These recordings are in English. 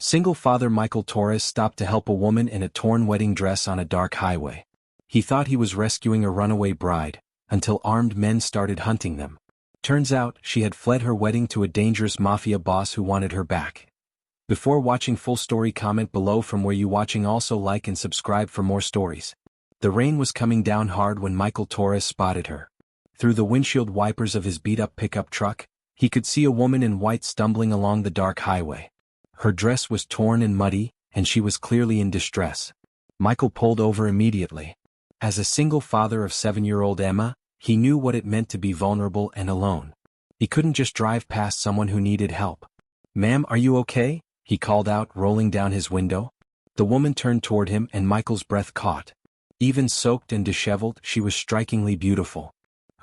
Single father Michael Torres stopped to help a woman in a torn wedding dress on a dark highway. He thought he was rescuing a runaway bride, until armed men started hunting them. Turns out, she had fled her wedding to a dangerous mafia boss who wanted her back. Before watching full story, comment below from where you watching. Also like and subscribe for more stories. The rain was coming down hard when Michael Torres spotted her. Through the windshield wipers of his beat-up pickup truck, he could see a woman in white stumbling along the dark highway. Her dress was torn and muddy, and she was clearly in distress. Michael pulled over immediately. As a single father of 7-year-old Emma, he knew what it meant to be vulnerable and alone. He couldn't just drive past someone who needed help. "Ma'am, are you okay?" he called out, rolling down his window. The woman turned toward him and Michael's breath caught. Even soaked and disheveled, she was strikingly beautiful.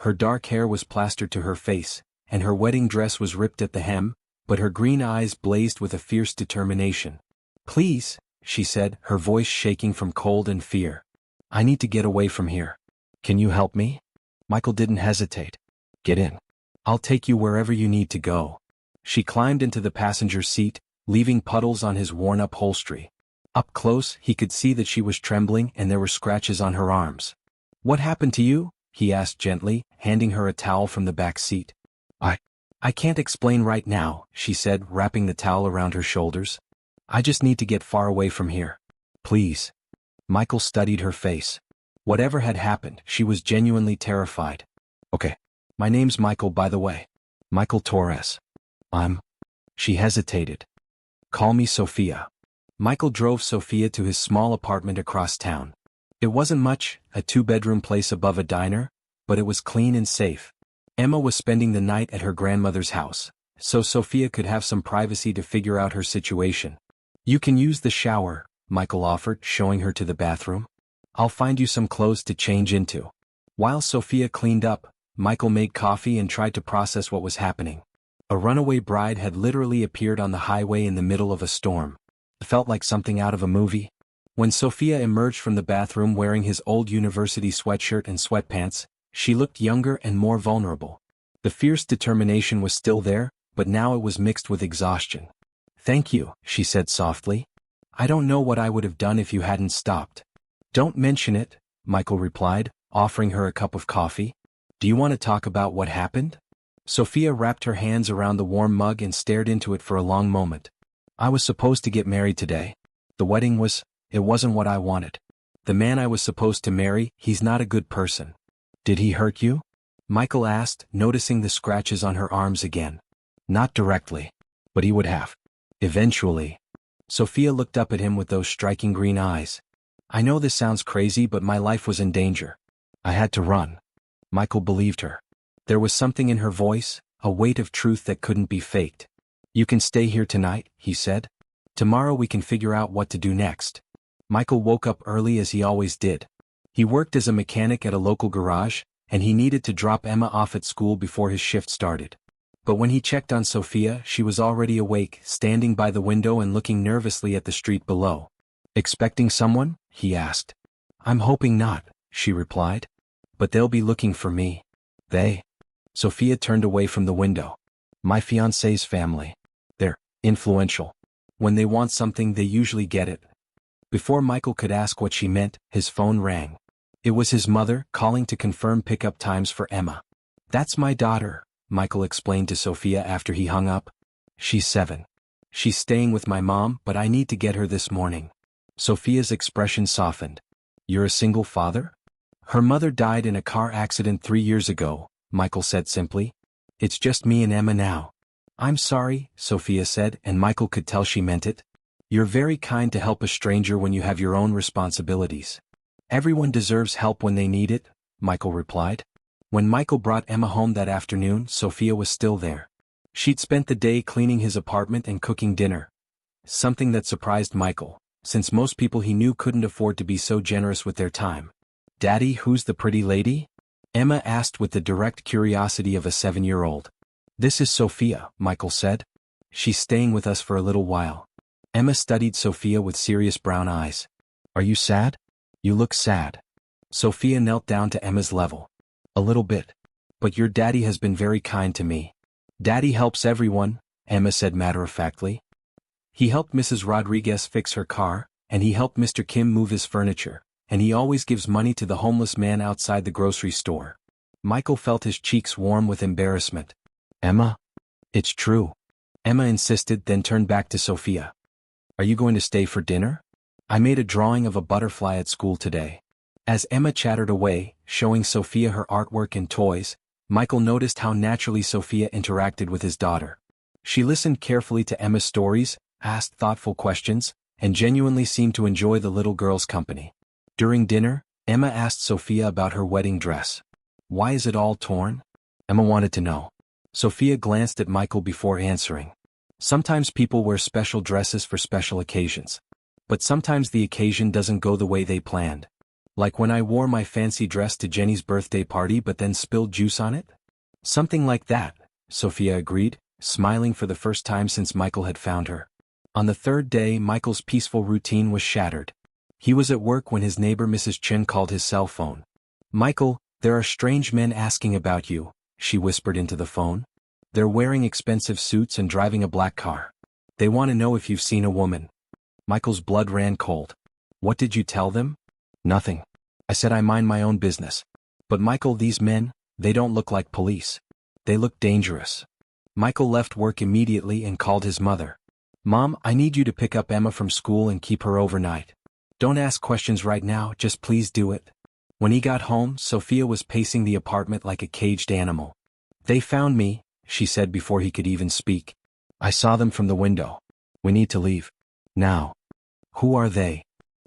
Her dark hair was plastered to her face, and her wedding dress was ripped at the hem, but her green eyes blazed with a fierce determination. "Please," she said, her voice shaking from cold and fear. "I need to get away from here. Can you help me?" Michael didn't hesitate. "Get in. I'll take you wherever you need to go." She climbed into the passenger seat, leaving puddles on his worn-up upholstery. Up close, he could see that she was trembling and there were scratches on her arms. "What happened to you?" he asked gently, handing her a towel from the back seat. I can't explain right now," she said, wrapping the towel around her shoulders. "I just need to get far away from here. Please." Michael studied her face. Whatever had happened, she was genuinely terrified. "Okay. My name's Michael, by the way. Michael Torres. She hesitated. "Call me Sophia." Michael drove Sophia to his small apartment across town. It wasn't much, a 2-bedroom place above a diner, but it was clean and safe. Emma was spending the night at her grandmother's house, so Sophia could have some privacy to figure out her situation. "You can use the shower," Michael offered, showing her to the bathroom. "I'll find you some clothes to change into." While Sophia cleaned up, Michael made coffee and tried to process what was happening. A runaway bride had literally appeared on the highway in the middle of a storm. It felt like something out of a movie. When Sophia emerged from the bathroom wearing his old university sweatshirt and sweatpants, she looked younger and more vulnerable. The fierce determination was still there, but now it was mixed with exhaustion. "Thank you," she said softly. "I don't know what I would have done if you hadn't stopped." "Don't mention it," Michael replied, offering her a cup of coffee. "Do you want to talk about what happened?" Sophia wrapped her hands around the warm mug and stared into it for a long moment. "I was supposed to get married today. The wedding it wasn't what I wanted. The man I was supposed to marry, he's not a good person." "Did he hurt you?" Michael asked, noticing the scratches on her arms again. "Not directly. But he would have. Eventually." Sophia looked up at him with those striking green eyes. "I know this sounds crazy, but my life was in danger. I had to run." Michael believed her. There was something in her voice, a weight of truth that couldn't be faked. "You can stay here tonight," he said. "Tomorrow we can figure out what to do next." Michael woke up early as he always did. He worked as a mechanic at a local garage, and he needed to drop Emma off at school before his shift started. But when he checked on Sophia, she was already awake, standing by the window and looking nervously at the street below. "Expecting someone?" he asked. "I'm hoping not," she replied. "But they'll be looking for me." "They?" Sophia turned away from the window. "My fiancé's family. They're influential. When they want something, they usually get it." Before Michael could ask what she meant, his phone rang. It was his mother, calling to confirm pickup times for Emma. "That's my daughter," Michael explained to Sophia after he hung up. "She's 7. She's staying with my mom, but I need to get her this morning." Sophia's expression softened. "You're a single father?" "Her mother died in a car accident 3 years ago," Michael said simply. "It's just me and Emma now." "I'm sorry," Sophia said, and Michael could tell she meant it. "You're very kind to help a stranger when you have your own responsibilities." "Everyone deserves help when they need it," Michael replied. When Michael brought Emma home that afternoon, Sophia was still there. She'd spent the day cleaning his apartment and cooking dinner. Something that surprised Michael, since most people he knew couldn't afford to be so generous with their time. "Daddy, who's the pretty lady?" Emma asked with the direct curiosity of a 7-year-old. "This is Sophia," Michael said. "She's staying with us for a little while." Emma studied Sophia with serious brown eyes. "Are you sad? You look sad." Sophia knelt down to Emma's level. "A little bit. But your daddy has been very kind to me." "Daddy helps everyone," Emma said matter-of-factly. He helped Mrs. Rodriguez fix her car, and he helped Mr. Kim move his furniture, and he always gives money to the homeless man outside the grocery store. Michael felt his cheeks warm with embarrassment. Emma? It's true. Emma insisted, then turned back to Sophia. Are you going to stay for dinner? I made a drawing of a butterfly at school today. As Emma chattered away, showing Sophia her artwork and toys, Michael noticed how naturally Sophia interacted with his daughter. She listened carefully to Emma's stories, asked thoughtful questions, and genuinely seemed to enjoy the little girl's company. During dinner, Emma asked Sophia about her wedding dress. Why is it all torn? Emma wanted to know. Sophia glanced at Michael before answering. Sometimes people wear special dresses for special occasions. But sometimes the occasion doesn't go the way they planned. Like when I wore my fancy dress to Jenny's birthday party but then spilled juice on it? Something like that, Sophia agreed, smiling for the first time since Michael had found her. On the third day, Michael's peaceful routine was shattered. He was at work when his neighbor Mrs. Chen called his cell phone. Michael, there are strange men asking about you, she whispered into the phone. They're wearing expensive suits and driving a black car. They want to know if you've seen a woman. Michael's blood ran cold. What did you tell them? Nothing. I said I mind my own business. But Michael, these men, they don't look like police. They look dangerous. Michael left work immediately and called his mother. Mom, I need you to pick up Emma from school and keep her overnight. Don't ask questions right now, just please do it. When he got home, Sophia was pacing the apartment like a caged animal. They found me, she said before he could even speak. I saw them from the window. We need to leave. Now. Who are they?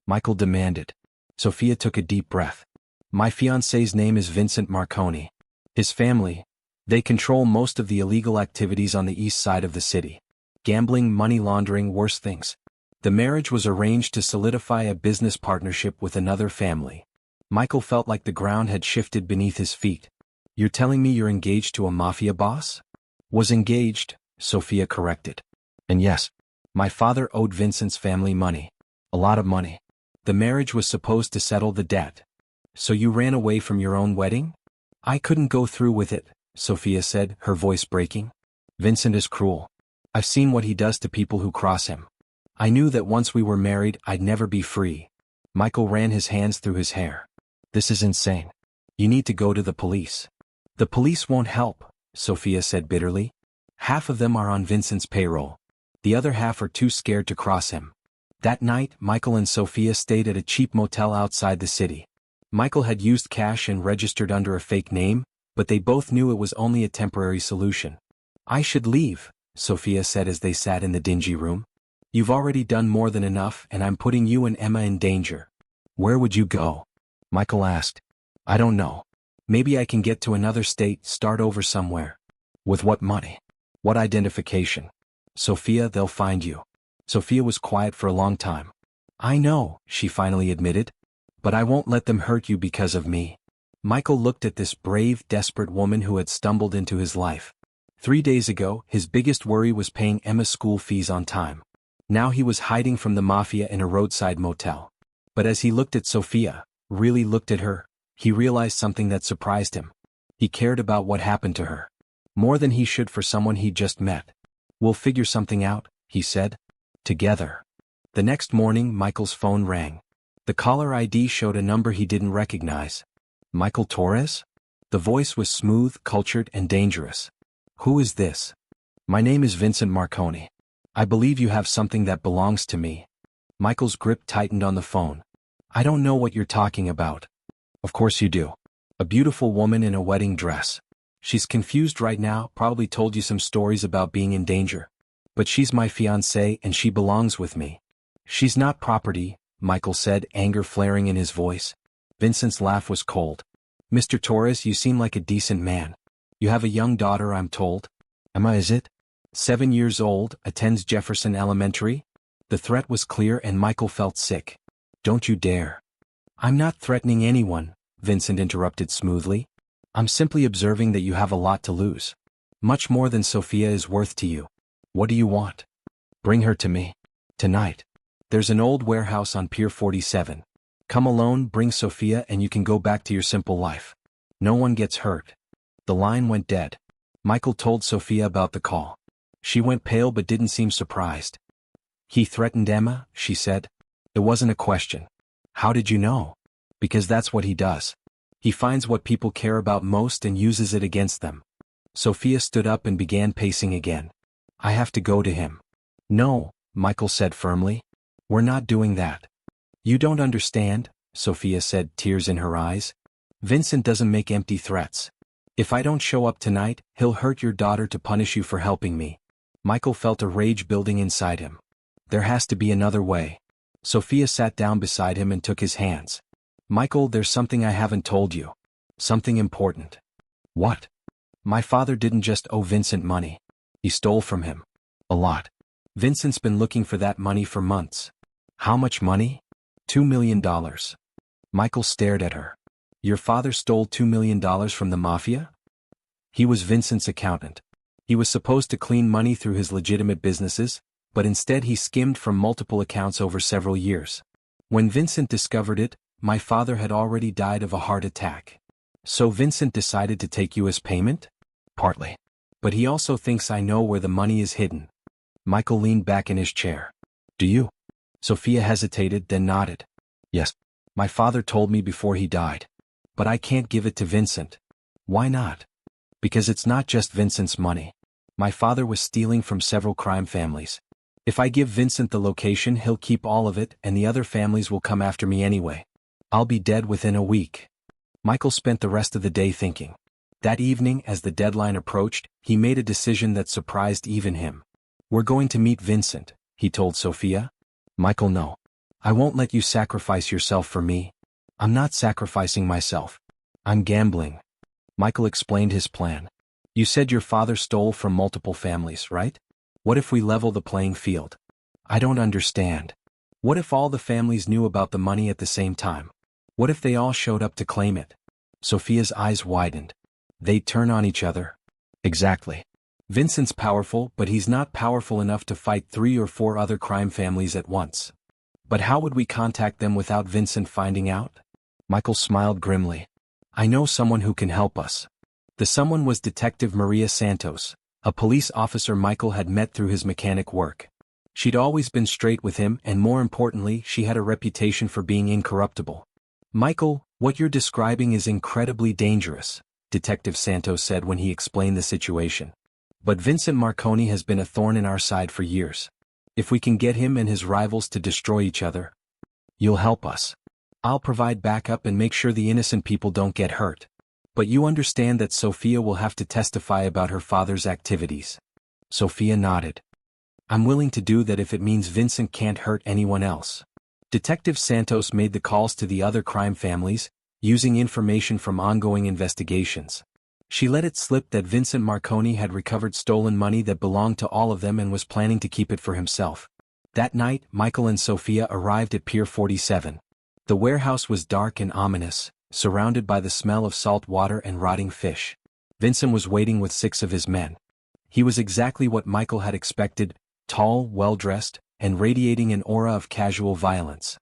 Michael demanded. Sophia took a deep breath. My fiancé's name is Vincent Marconi. His family, they control most of the illegal activities on the east side of the city. Gambling, money laundering, worse things. The marriage was arranged to solidify a business partnership with another family. Michael felt like the ground had shifted beneath his feet. You're telling me you're engaged to a mafia boss? Was engaged, Sophia corrected. And yes, my father owed Vincent's family money. A lot of money. The marriage was supposed to settle the debt. So you ran away from your own wedding? I couldn't go through with it, Sophia said, her voice breaking. Vincent is cruel. I've seen what he does to people who cross him. I knew that once we were married, I'd never be free. Michael ran his hands through his hair. This is insane. You need to go to the police. The police won't help, Sophia said bitterly. Half of them are on Vincent's payroll. The other half are too scared to cross him. That night, Michael and Sophia stayed at a cheap motel outside the city. Michael had used cash and registered under a fake name, but they both knew it was only a temporary solution. I should leave, Sophia said as they sat in the dingy room. You've already done more than enough and I'm putting you and Emma in danger. Where would you go? Michael asked. I don't know. Maybe I can get to another state, start over somewhere. With what money? What identification? Sophia, they'll find you. Sophia was quiet for a long time. I know, she finally admitted. But I won't let them hurt you because of me. Michael looked at this brave, desperate woman who had stumbled into his life. 3 days ago, his biggest worry was paying Emma's school fees on time. Now he was hiding from the mafia in a roadside motel. But as he looked at Sophia, really looked at her, he realized something that surprised him. He cared about what happened to her. More than he should for someone he'd just met. We'll figure something out, he said. Together. The next morning, Michael's phone rang. The caller ID showed a number he didn't recognize. Michael Torres? The voice was smooth, cultured, and dangerous. Who is this? My name is Vincent Marconi. I believe you have something that belongs to me. Michael's grip tightened on the phone. I don't know what you're talking about. Of course you do. A beautiful woman in a wedding dress. She's confused right now, probably told you some stories about being in danger. But she's my fiancée and she belongs with me. She's not property, Michael said, anger flaring in his voice. Vincent's laugh was cold. Mr. Torres, you seem like a decent man. You have a young daughter, I'm told. Emma, is it? 7 years old, attends Jefferson Elementary? The threat was clear and Michael felt sick. Don't you dare. I'm not threatening anyone, Vincent interrupted smoothly. I'm simply observing that you have a lot to lose. Much more than Sophia is worth to you. What do you want? Bring her to me. Tonight. There's an old warehouse on Pier 47. Come alone, bring Sophia and you can go back to your simple life. No one gets hurt. The line went dead. Michael told Sophia about the call. She went pale but didn't seem surprised. He threatened Emma, she said. It wasn't a question. How did you know? Because that's what he does. He finds what people care about most and uses it against them. Sophia stood up and began pacing again. I have to go to him. No, Michael said firmly. We're not doing that. You don't understand, Sophia said, tears in her eyes. Vincent doesn't make empty threats. If I don't show up tonight, he'll hurt your daughter to punish you for helping me. Michael felt a rage building inside him. There has to be another way. Sophia sat down beside him and took his hands. Michael, there's something I haven't told you. Something important. What? My father didn't just owe Vincent money. He stole from him. A lot. Vincent's been looking for that money for months. How much money? $2 million. Michael stared at her. Your father stole $2 million from the Mafia? He was Vincent's accountant. He was supposed to clean money through his legitimate businesses, but instead he skimmed from multiple accounts over several years. When Vincent discovered it, my father had already died of a heart attack. So Vincent decided to take you as payment? Partly. But he also thinks I know where the money is hidden. Michael leaned back in his chair. Do you? Sophia hesitated, then nodded. Yes. My father told me before he died. But I can't give it to Vincent. Why not? Because it's not just Vincent's money. My father was stealing from several crime families. If I give Vincent the location, he'll keep all of it, and the other families will come after me anyway. I'll be dead within a week. Michael spent the rest of the day thinking. That evening, as the deadline approached, he made a decision that surprised even him. We're going to meet Vincent, he told Sophia. Michael, no. I won't let you sacrifice yourself for me. I'm not sacrificing myself. I'm gambling. Michael explained his plan. You said your father stole from multiple families, right? What if we level the playing field? I don't understand. What if all the families knew about the money at the same time? What if they all showed up to claim it? Sophia's eyes widened. They'd turn on each other. Exactly. Vincent's powerful, but he's not powerful enough to fight 3 or 4 other crime families at once. But how would we contact them without Vincent finding out? Michael smiled grimly. I know someone who can help us. The someone was Detective Maria Santos, a police officer Michael had met through his mechanic work. She'd always been straight with him, and more importantly, she had a reputation for being incorruptible. Michael, what you're describing is incredibly dangerous, Detective Santos said when he explained the situation. But Vincent Marconi has been a thorn in our side for years. If we can get him and his rivals to destroy each other, you'll help us. I'll provide backup and make sure the innocent people don't get hurt. But you understand that Sophia will have to testify about her father's activities. Sophia nodded. I'm willing to do that if it means Vincent can't hurt anyone else. Detective Santos made the calls to the other crime families, using information from ongoing investigations. She let it slip that Vincent Marconi had recovered stolen money that belonged to all of them and was planning to keep it for himself. That night, Michael and Sophia arrived at Pier 47. The warehouse was dark and ominous, surrounded by the smell of salt water and rotting fish. Vincent was waiting with 6 of his men. He was exactly what Michael had expected, tall, well-dressed, and radiating an aura of casual violence.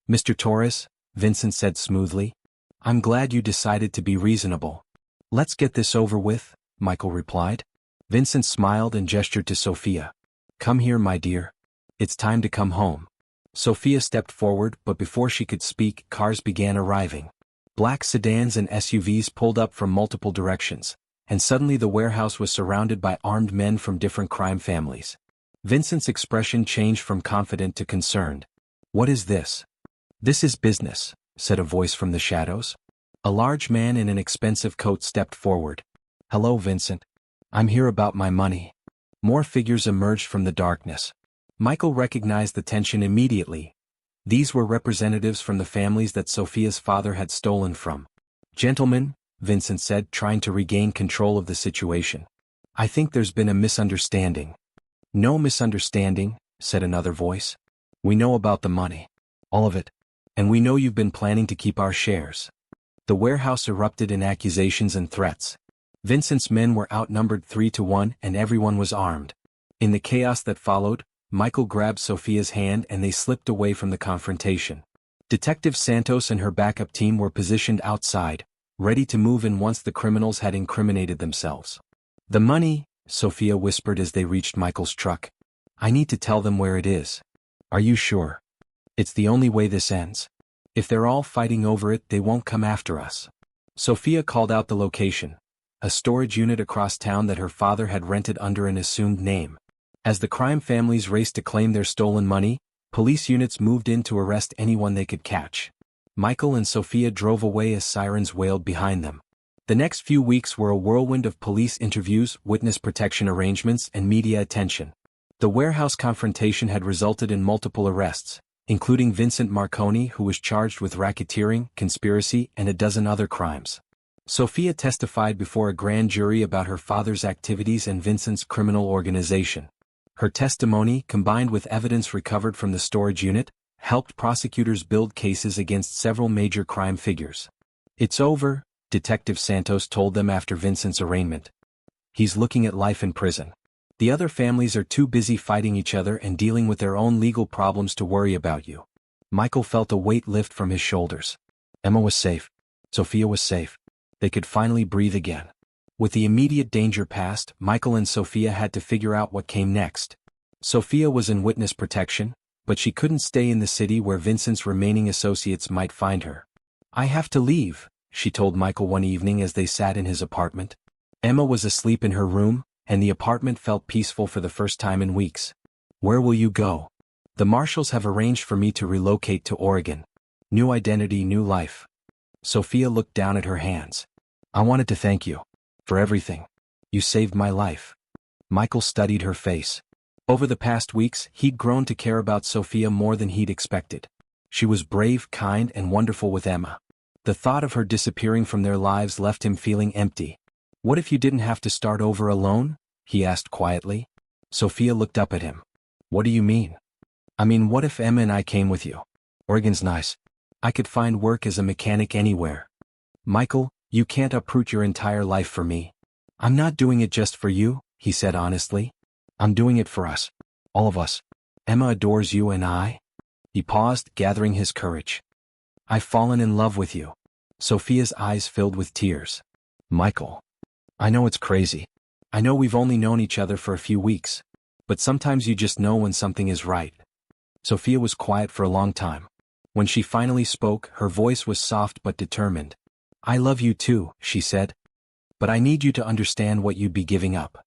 Mr. Torres, Vincent said smoothly, I'm glad you decided to be reasonable. Let's get this over with, Michael replied. Vincent smiled and gestured to Sophia. Come here, my dear. It's time to come home. Sophia stepped forward, but before she could speak, cars began arriving. Black sedans and SUVs pulled up from multiple directions, and suddenly the warehouse was surrounded by armed men from different crime families. Vincent's expression changed from confident to concerned. What is this? This is business, said a voice from the shadows. A large man in an expensive coat stepped forward. Hello, Vincent. I'm here about my money. More figures emerged from the darkness. Michael recognized the tension immediately. These were representatives from the families that Sophia's father had stolen from. Gentlemen, Vincent said, trying to regain control of the situation. I think there's been a misunderstanding. No misunderstanding, said another voice. We know about the money. All of it. And we know you've been planning to keep our shares. The warehouse erupted in accusations and threats. Vincent's men were outnumbered 3-1 and everyone was armed. In the chaos that followed, Michael grabbed Sophia's hand and they slipped away from the confrontation. Detective Santos and her backup team were positioned outside, ready to move in once the criminals had incriminated themselves. The money, Sophia whispered as they reached Michael's truck. I need to tell them where it is. Are you sure? It's the only way this ends. If they're all fighting over it, they won't come after us. Sophia called out the location, a storage unit across town that her father had rented under an assumed name. As the crime families raced to claim their stolen money, police units moved in to arrest anyone they could catch. Michael and Sophia drove away as sirens wailed behind them. The next few weeks were a whirlwind of police interviews, witness protection arrangements, and media attention. The warehouse confrontation had resulted in multiple arrests, including Vincent Marconi, who was charged with racketeering, conspiracy, and a dozen other crimes. Sophia testified before a grand jury about her father's activities and Vincent's criminal organization. Her testimony, combined with evidence recovered from the storage unit, helped prosecutors build cases against several major crime figures. "It's over," Detective Santos told them after Vincent's arraignment. "He's looking at life in prison. The other families are too busy fighting each other and dealing with their own legal problems to worry about you." Michael felt a weight lift from his shoulders. Emma was safe. Sophia was safe. They could finally breathe again. With the immediate danger past, Michael and Sophia had to figure out what came next. Sophia was in witness protection, but she couldn't stay in the city where Vincent's remaining associates might find her. "I have to leave," she told Michael one evening as they sat in his apartment. Emma was asleep in her room, and the apartment felt peaceful for the first time in weeks. "Where will you go?" "The marshals have arranged for me to relocate to Oregon. New identity, new life." Sophia looked down at her hands. "I wanted to thank you. For everything. You saved my life." Michael studied her face. Over the past weeks, he'd grown to care about Sophia more than he'd expected. She was brave, kind, and wonderful with Emma. The thought of her disappearing from their lives left him feeling empty. "What if you didn't have to start over alone?" he asked quietly. Sophia looked up at him. "What do you mean?" "I mean, what if Emma and I came with you? Oregon's nice. I could find work as a mechanic anywhere." "Michael, you can't uproot your entire life for me." "I'm not doing it just for you," he said honestly. "I'm doing it for us. All of us. Emma adores you and I." He paused, gathering his courage. "I've fallen in love with you." Sophia's eyes filled with tears. "Michael. I know it's crazy. I know we've only known each other for a few weeks. But sometimes you just know when something is right." Sophia was quiet for a long time. When she finally spoke, her voice was soft but determined. "I love you too," she said. "But I need you to understand what you'd be giving up.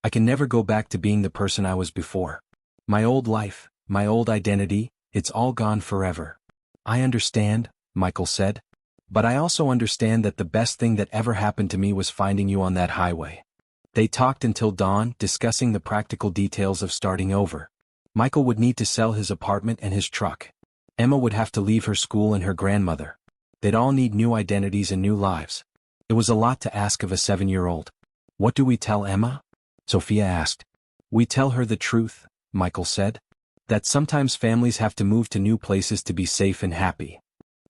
I can never go back to being the person I was before. My old life, my old identity, it's all gone forever." "I understand," Michael said. "But I also understand that the best thing that ever happened to me was finding you on that highway." They talked until dawn, discussing the practical details of starting over. Michael would need to sell his apartment and his truck. Emma would have to leave her school and her grandmother. They'd all need new identities and new lives. It was a lot to ask of a 7-year-old. "What do we tell Emma?" Sophia asked. "We tell her the truth," Michael said. "That sometimes families have to move to new places to be safe and happy."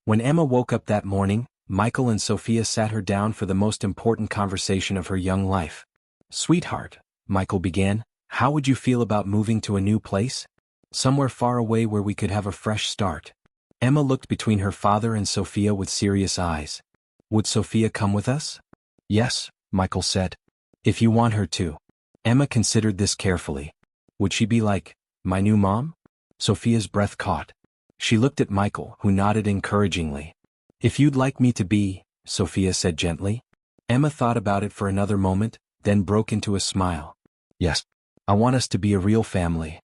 When Emma woke up that morning, Michael and Sophia sat her down for the most important conversation of her young life. "Sweetheart," Michael began, "how would you feel about moving to a new place? Somewhere far away where we could have a fresh start." Emma looked between her father and Sophia with serious eyes. "Would Sophia come with us?" "Yes," Michael said. "If you want her to." Emma considered this carefully. "Would she be like, my new mom?" Sophia's breath caught. She looked at Michael, who nodded encouragingly. "If you'd like me to be," Sophia said gently. Emma thought about it for another moment, then broke into a smile. "Yes. I want us to be a real family."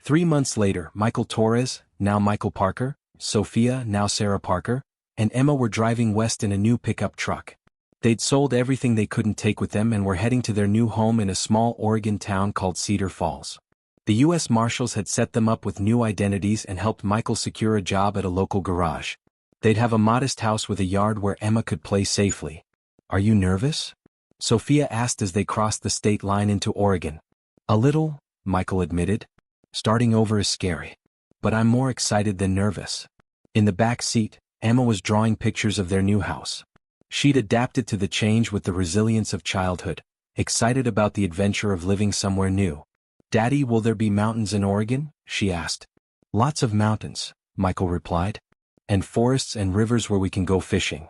3 months later, Michael Torres, now Michael Parker, Sophia, now Sarah Parker, and Emma were driving west in a new pickup truck. They'd sold everything they couldn't take with them and were heading to their new home in a small Oregon town called Cedar Falls. The U.S. Marshals had set them up with new identities and helped Michael secure a job at a local garage. They'd have a modest house with a yard where Emma could play safely. "Are you nervous?" Sophia asked as they crossed the state line into Oregon. "A little," Michael admitted. "Starting over is scary. But I'm more excited than nervous." In the back seat, Emma was drawing pictures of their new house. She'd adapted to the change with the resilience of childhood, excited about the adventure of living somewhere new. "Daddy, will there be mountains in Oregon?" she asked. "Lots of mountains," Michael replied. "And forests and rivers where we can go fishing."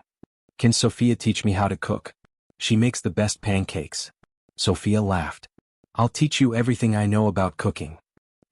"Can Sophia teach me how to cook? She makes the best pancakes." Sophia laughed. "I'll teach you everything I know about cooking."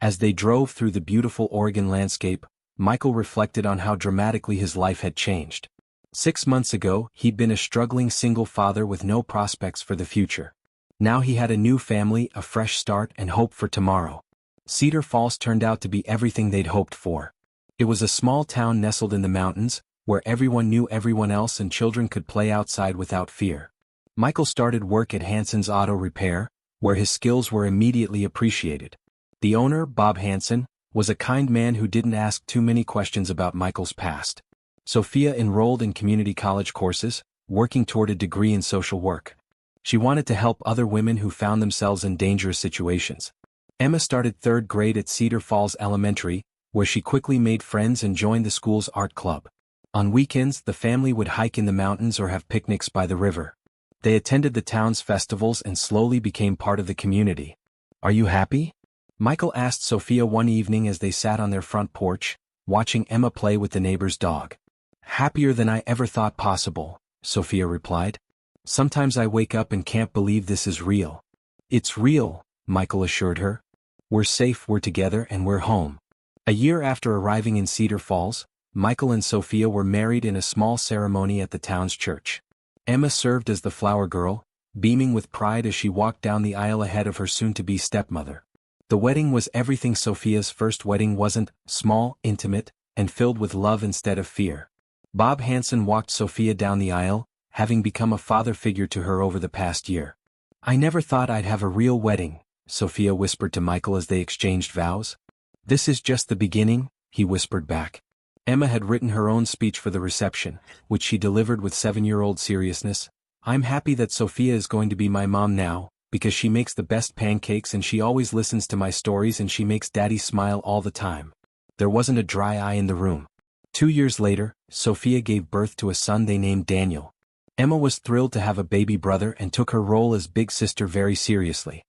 As they drove through the beautiful Oregon landscape, Michael reflected on how dramatically his life had changed. 6 months ago, he'd been a struggling single father with no prospects for the future. Now he had a new family, a fresh start, and hope for tomorrow. Cedar Falls turned out to be everything they'd hoped for. It was a small town nestled in the mountains, where everyone knew everyone else and children could play outside without fear. Michael started work at Hansen's Auto Repair, where his skills were immediately appreciated. The owner, Bob Hansen, was a kind man who didn't ask too many questions about Michael's past. Sophia enrolled in community college courses, working toward a degree in social work. She wanted to help other women who found themselves in dangerous situations. Emma started 3rd grade at Cedar Falls Elementary, where she quickly made friends and joined the school's art club. On weekends, the family would hike in the mountains or have picnics by the river. They attended the town's festivals and slowly became part of the community. "Are you happy?" Michael asked Sophia one evening as they sat on their front porch, watching Emma play with the neighbor's dog. "Happier than I ever thought possible," Sophia replied. "Sometimes I wake up and can't believe this is real." "It's real," Michael assured her. "We're safe, we're together, and we're home." A year after arriving in Cedar Falls, Michael and Sophia were married in a small ceremony at the town's church. Emma served as the flower girl, beaming with pride as she walked down the aisle ahead of her soon-to-be stepmother. The wedding was everything Sophia's first wedding wasn't: small, intimate, and filled with love instead of fear. Bob Hansen walked Sophia down the aisle, having become a father figure to her over the past year. "I never thought I'd have a real wedding," Sophia whispered to Michael as they exchanged vows. "This is just the beginning," he whispered back. Emma had written her own speech for the reception, which she delivered with 7-year-old seriousness. "I'm happy that Sophia is going to be my mom now, because she makes the best pancakes and she always listens to my stories and she makes Daddy smile all the time." There wasn't a dry eye in the room. 2 years later, Sophia gave birth to a son they named Daniel. Emma was thrilled to have a baby brother and took her role as big sister very seriously.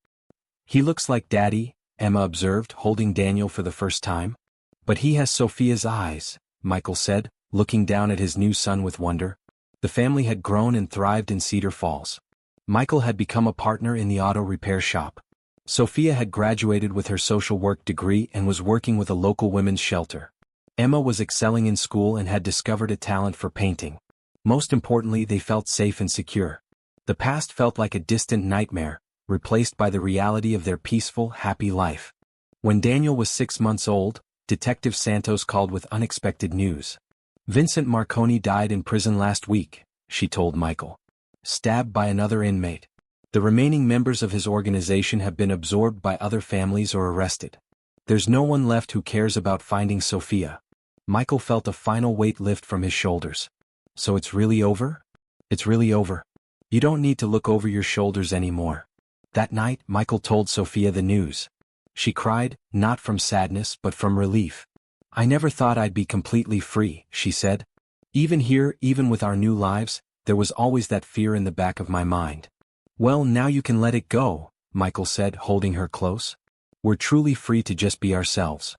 "He looks like Daddy," Emma observed, holding Daniel for the first time. "But he has Sophia's eyes," Michael said, looking down at his new son with wonder. The family had grown and thrived in Cedar Falls. Michael had become a partner in the auto repair shop. Sophia had graduated with her social work degree and was working with a local women's shelter. Emma was excelling in school and had discovered a talent for painting. Most importantly, they felt safe and secure. The past felt like a distant nightmare, replaced by the reality of their peaceful, happy life. When Daniel was 6 months old, Detective Santos called with unexpected news. "Vincent Marconi died in prison last week," she told Michael. "Stabbed by another inmate. The remaining members of his organization have been absorbed by other families or arrested. There's no one left who cares about finding Sophia." Michael felt a final weight lift from his shoulders. "So it's really over?" "It's really over. You don't need to look over your shoulders anymore." That night, Michael told Sophia the news. She cried, not from sadness but from relief. "I never thought I'd be completely free," she said. "Even here, even with our new lives, there was always that fear in the back of my mind." "Well, now you can let it go," Michael said, holding her close. "We're truly free to just be ourselves."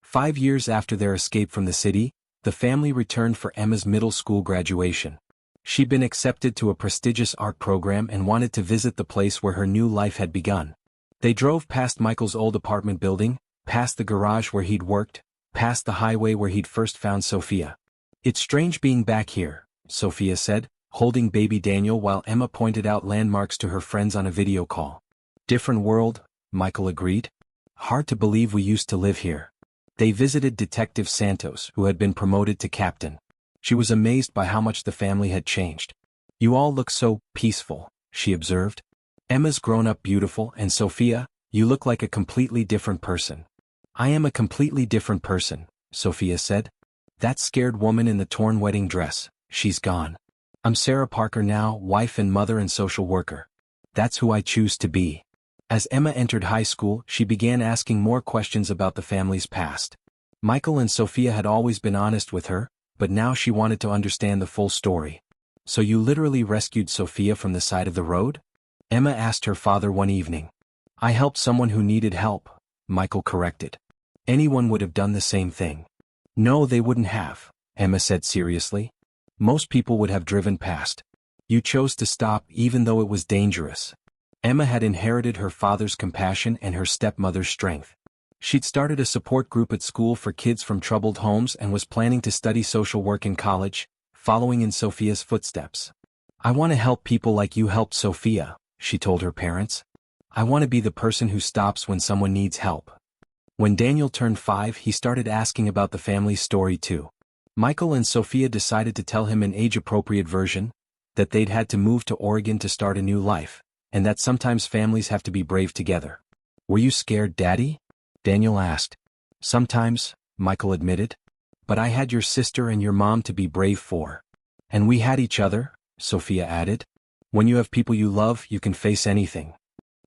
5 years after their escape from the city, the family returned for Emma's middle school graduation. She'd been accepted to a prestigious art program and wanted to visit the place where her new life had begun. They drove past Michael's old apartment building, past the garage where he'd worked, past the highway where he'd first found Sophia. "It's strange being back here," Sophia said, holding baby Daniel while Emma pointed out landmarks to her friends on a video call. "Different world," Michael agreed. "Hard to believe we used to live here." They visited Detective Santos, who had been promoted to captain. She was amazed by how much the family had changed. "You all look so peaceful," she observed. "Emma's grown up beautiful, and Sophia, you look like a completely different person." "I am a completely different person," Sophia said. "That scared woman in the torn wedding dress, she's gone. I'm Sarah Parker now, wife and mother and social worker. That's who I choose to be." As Emma entered high school, she began asking more questions about the family's past. Michael and Sophia had always been honest with her, but now she wanted to understand the full story. "So you literally rescued Sophia from the side of the road?" Emma asked her father one evening. "I helped someone who needed help," Michael corrected. "Anyone would have done the same thing." "No, they wouldn't have," Emma said seriously. "Most people would have driven past. You chose to stop even though it was dangerous." Emma had inherited her father's compassion and her stepmother's strength. She'd started a support group at school for kids from troubled homes and was planning to study social work in college, following in Sophia's footsteps. "I want to help people like you helped Sophia," she told her parents. "I want to be the person who stops when someone needs help." When Daniel turned 5, he started asking about the family's story too. Michael and Sophia decided to tell him an age-appropriate version, that they'd had to move to Oregon to start a new life, and that sometimes families have to be brave together. "Were you scared, Daddy?" Daniel asked. "Sometimes," Michael admitted. "But I had your sister and your mom to be brave for. And we had each other," Sophia added. "When you have people you love, you can face anything."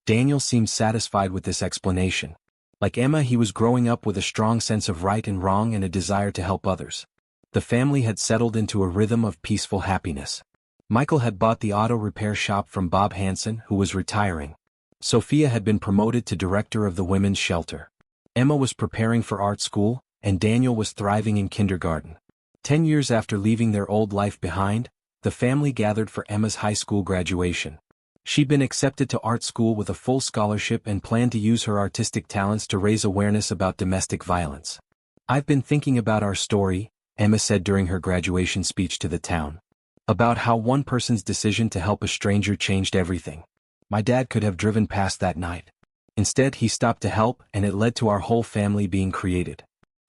Daniel seemed satisfied with this explanation. Like Emma, he was growing up with a strong sense of right and wrong and a desire to help others. The family had settled into a rhythm of peaceful happiness. Michael had bought the auto repair shop from Bob Hansen, who was retiring. Sophia had been promoted to director of the women's shelter. Emma was preparing for art school, and Daniel was thriving in kindergarten. 10 years after leaving their old life behind, the family gathered for Emma's high school graduation. She'd been accepted to art school with a full scholarship and planned to use her artistic talents to raise awareness about domestic violence. "I've been thinking about our story," Emma said during her graduation speech to the town. "About how one person's decision to help a stranger changed everything. My dad could have driven past that night. Instead, he stopped to help, and it led to our whole family being created."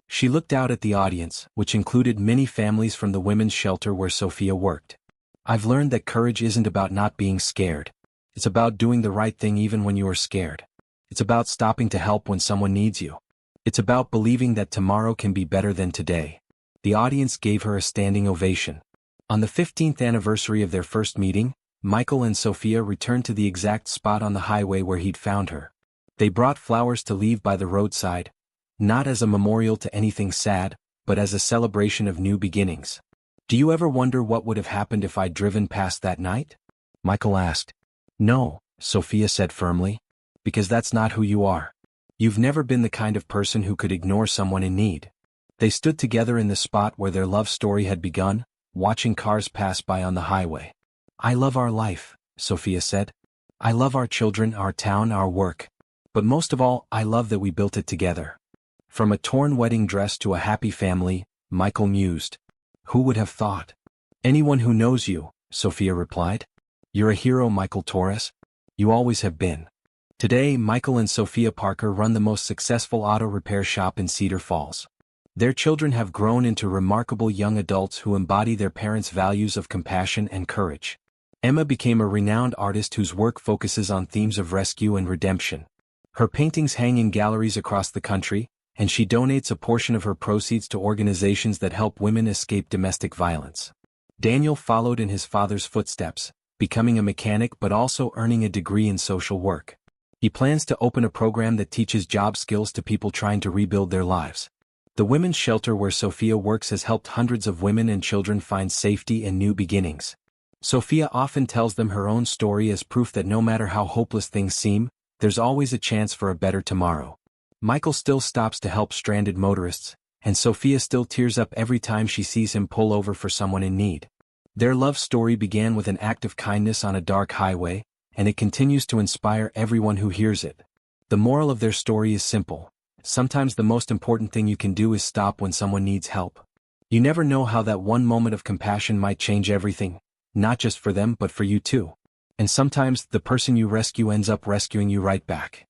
She looked out at the audience, which included many families from the women's shelter where Sophia worked. "I've learned that courage isn't about not being scared. It's about doing the right thing even when you are scared. It's about stopping to help when someone needs you. It's about believing that tomorrow can be better than today." The audience gave her a standing ovation. On the 15th anniversary of their first meeting, Michael and Sophia returned to the exact spot on the highway where he'd found her. They brought flowers to leave by the roadside, not as a memorial to anything sad, but as a celebration of new beginnings. "Do you ever wonder what would have happened if I'd driven past that night?" Michael asked. "No," Sophia said firmly, "because that's not who you are. You've never been the kind of person who could ignore someone in need." They stood together in the spot where their love story had begun, watching cars pass by on the highway. "I love our life," Sophia said. "I love our children, our town, our work. But most of all, I love that we built it together." "From a torn wedding dress to a happy family," Michael mused. "Who would have thought?" "Anyone who knows you," Sophia replied. "You're a hero, Michael Torres. You always have been." Today, Michael and Sophia Parker run the most successful auto repair shop in Cedar Falls. Their children have grown into remarkable young adults who embody their parents' values of compassion and courage. Emma became a renowned artist whose work focuses on themes of rescue and redemption. Her paintings hang in galleries across the country, and she donates a portion of her proceeds to organizations that help women escape domestic violence. Daniel followed in his father's footsteps, becoming a mechanic but also earning a degree in social work. He plans to open a program that teaches job skills to people trying to rebuild their lives. The women's shelter where Sophia works has helped hundreds of women and children find safety and new beginnings. Sophia often tells them her own story as proof that no matter how hopeless things seem, there's always a chance for a better tomorrow. Michael still stops to help stranded motorists, and Sophia still tears up every time she sees him pull over for someone in need. Their love story began with an act of kindness on a dark highway, and it continues to inspire everyone who hears it. The moral of their story is simple. Sometimes the most important thing you can do is stop when someone needs help. You never know how that one moment of compassion might change everything, not just for them but for you too. And sometimes the person you rescue ends up rescuing you right back.